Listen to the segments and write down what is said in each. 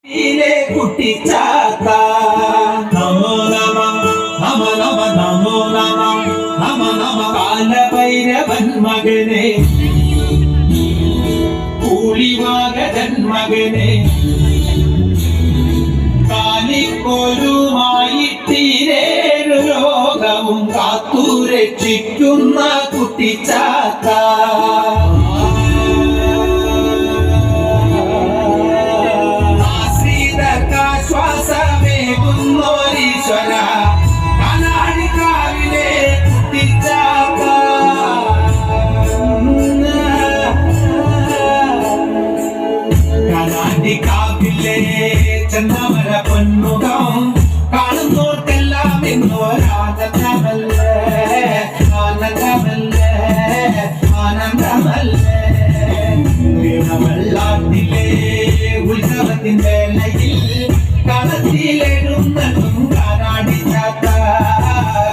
കുട്ടിച്ചാത്ത നമോ നമ നമ നമ നമോ നമ നമ നമ കാലഭൈരവൻ മകനെ കൂളിവാകൻ മകനെ കാലിക്കൊരുമായിട്ടീരേഴു ലോകവും കാത്തുരക്ഷിക്കുന്ന കുട്ടിച്ചാത്ത ശ്വാസമേകുന്നോരീശ്വര കനാടിക്കാവിലെ കുട്ടിച്ചാത്ത കനാടിക്കാവിലെ ചന്ദമര പൊന്മുഖം കാണുന്നോർക്കെല്ലാം ഇന്നോരാനന്ദമല്ലേ ആനന്ദമല്ലേ ആനന്ദമല്ലേ വെള്ളാട്ടിലെ ഉത്സവത്തിന്റെ ലയിൽ കളത്തിലെഴുന്നതും കനാടിച്ചാത്ത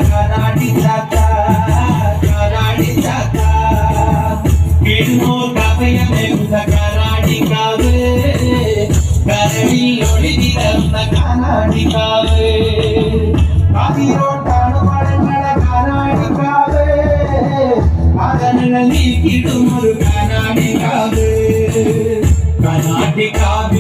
കനാടിച്ചാത്ത കനാടിച്ചാത്ത എഴുന്നൂർ കവയമേകുന്ന കനാടിക്കാവ് കരളിൽ ഒളിഞ്ഞിരുന്ന കനാടിക്കാവ് അതിരോട്ടാണ് പഴങ്ങള കനാടിക്കാവ് മകനുകൾ നീക്കിടും ഒരു കനാടിക്കാവ് കനാടിക്കാവ്